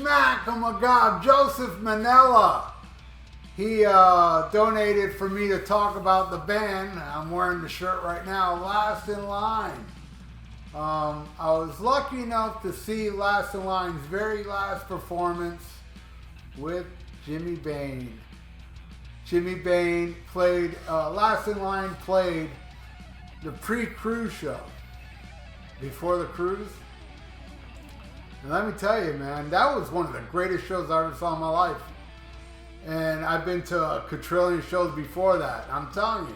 smack, oh my God, Joseph Manella. He donated for me to talk about the band. I'm wearing the shirt right now, Last in Line. I was lucky enough to see Last in Line's very last performance with Jimmy Bain. Jimmy Bain played, Last in Line played the pre-cruise show, before the cruise. And let me tell you, man, that was one of the greatest shows I ever saw in my life. And I've been to a quadrillion shows before that. I'm telling you,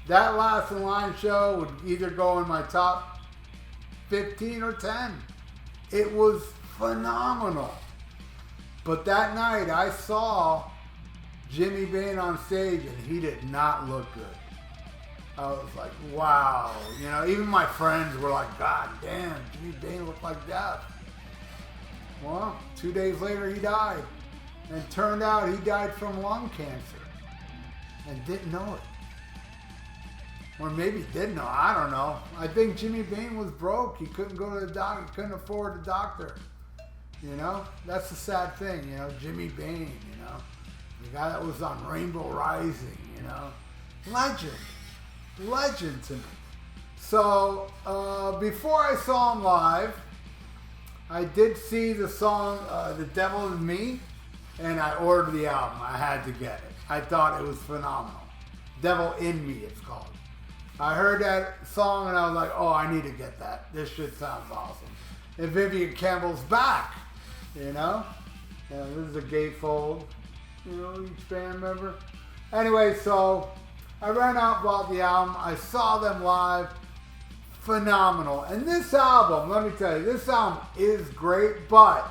that Last in Line show would either go in my top 15 or 10. It was phenomenal. But that night I saw Jimmy Bain on stage and he did not look good. I was like, wow. You know, even my friends were like, God damn, Jimmy Bain looked like death. Well, 2 days later he died. And turned out he died from lung cancer and didn't know it. Or maybe did know, I don't know. I think Jimmy Bain was broke. He couldn't go to the doctor, couldn't afford a doctor. You know, that's the sad thing, you know, Jimmy Bain, you know. The guy that was on Rainbow Rising, you know. Legend to me. So, before I saw him live, I did see the song, The Devil in Me. And I ordered the album. I had to get it. I thought it was phenomenal. Devil in Me, it's called. I heard that song and I was like, oh, I need to get that. This shit sounds awesome. And Vivian Campbell's back, you know? And this is a gatefold, you know, each band member. Anyway, so I ran out, bought the album. I saw them live. Phenomenal. And this album, let me tell you, this album is great, but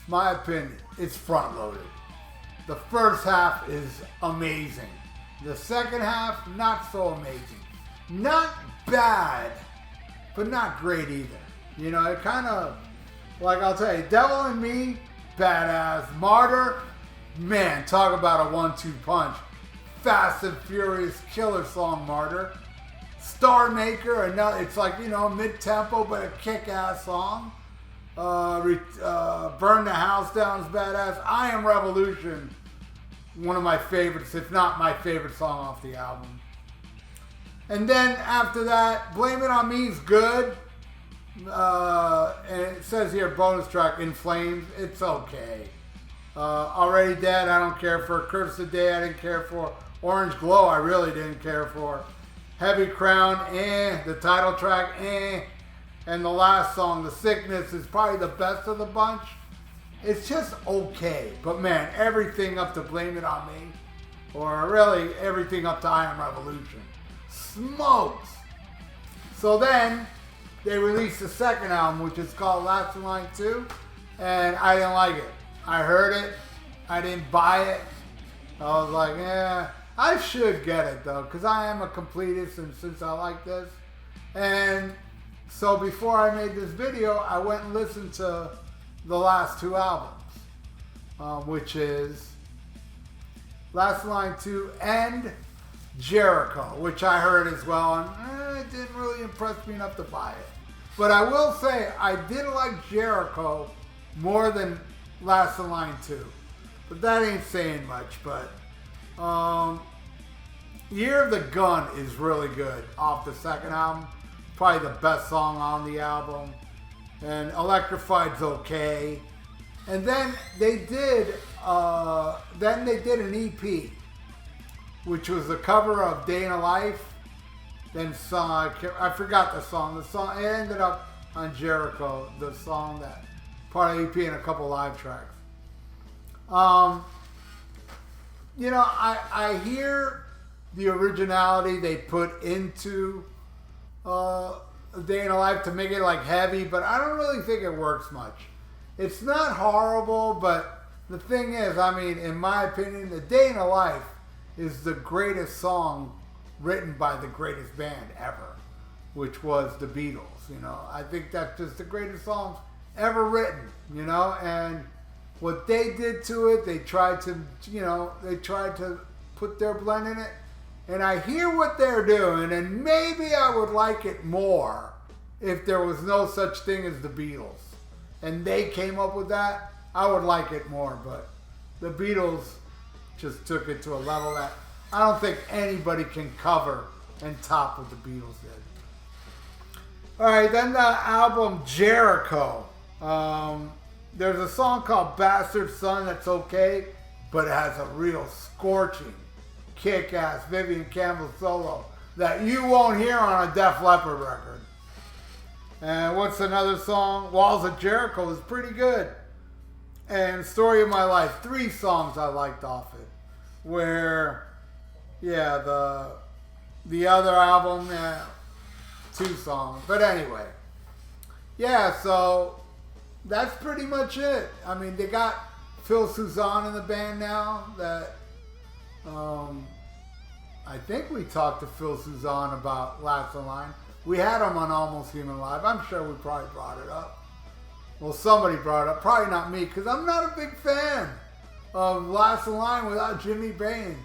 my opinion, it's front loaded. The first half is amazing. The second half, not so amazing. Not bad, but not great either. You know, it kind of, like I'll tell you, Devil in Me, badass. Martyr, man, talk about a 1-2 punch. Fast and Furious killer song, Martyr. Star Maker, another, it's like, you know, mid-tempo, but a kick-ass song. Burn the House Down is badass. I Am Revolution, one of my favorites, if not my favorite song off the album. And then after that, Blame It On Me is good. And it says here, bonus track, In Flames. It's okay. Already Dead, I don't care for. Curse the Day, I didn't care for. Orange Glow, I really didn't care for. Heavy Crown, The title track, And the last song, The Sickness, is probably the best of the bunch. It's just okay. But man, everything up to Blame It On Me, or really everything up to I Am Revolution, smokes. So then, they released the second album, which is called Last in Line 2, and I didn't like it. I heard it. I didn't buy it. I was like, I should get it though, because I am a completist, and since I like this. And so before I made this video, I went and listened to the last two albums, which is Last in Line 2 and Jericho, which I heard as well, and it didn't really impress me enough to buy it. But I will say, I did like Jericho more than Last in Line 2. But that ain't saying much, but Year of the Gun is really good off the second album. Probably the best song on the album. And Electrified's okay. And then they did an EP, which was a cover of Day in a Life. Then song, I forgot the song. The song, it ended up on Jericho, the song that part of the EP and a couple live tracks. You know, I hear the originality they put into A Day in a Life to make it like heavy, but I don't really think it works much. It's not horrible, but the thing is, I mean, in my opinion, A Day in a Life is the greatest song written by the greatest band ever, which was the Beatles. You know, I think that's just the greatest songs ever written, you know, and what they did to it, they tried to, you know, they tried to put their blend in it, and I hear what they're doing, and maybe I would like it more if there was no such thing as the Beatles. and they came up with that, I would like it more. But the Beatles just took it to a level that I don't think anybody can cover and top what the Beatles did. All right, then the album Jericho. There's a song called Bastard Son that's okay, but it has a real scorching, kick-ass Vivian Campbell solo that you won't hear on a Def Leppard record. And what's another song? Walls of Jericho is pretty good. And Story of My Life, 3 songs I liked off it. Where, yeah, the other album, 2 songs. But anyway, yeah, so that's pretty much it. I mean, they got Phil Suzanne in the band now. That I think we talked to Phil Suzanne about Last in Line. We had him on Almost Human Live. I'm sure we probably brought it up. Well, somebody brought it up. Probably not me, because I'm not a big fan of Last in Line without Jimmy Bain.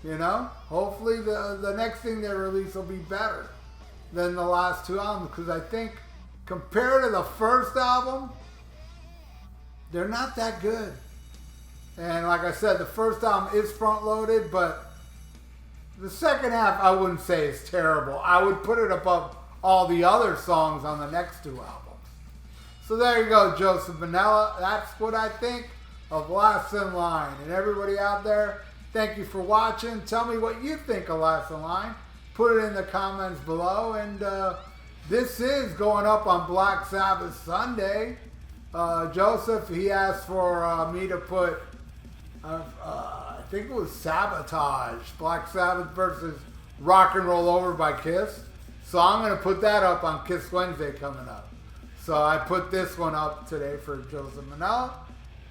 You know? Hopefully the next thing they release will be better than the last 2 albums, because I think compared to the first album, they're not that good. And like I said, the first album is front-loaded, but the second half I wouldn't say is terrible. I would put it above all the other songs on the next 2 albums. So there you go, Joseph Manella. That's what I think of Last in Line. And everybody out there, thank you for watching. Tell me what you think of Last in Line. Put it in the comments below. And this is going up on Black Sabbath Sunday. Joseph, he asked for me to put, I think it was Sabotage, Black Sabbath versus Rock and Roll Over by Kiss. So I'm going to put that up on Kiss Wednesday coming up. So I put this one up today for Joseph Manella.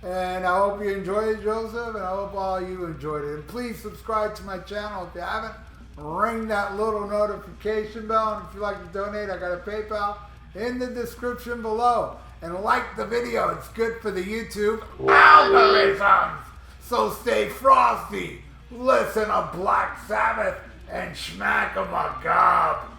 And I hope you enjoyed it, Joseph, and I hope all you enjoyed it. And please subscribe to my channel if you haven't. Ring that little notification bell. And if you'd like to donate, I got a PayPal in the description below. And like the video, it's good for the YouTube algorithms. So stay frosty, listen to Black Sabbath, and smack 'em a gob.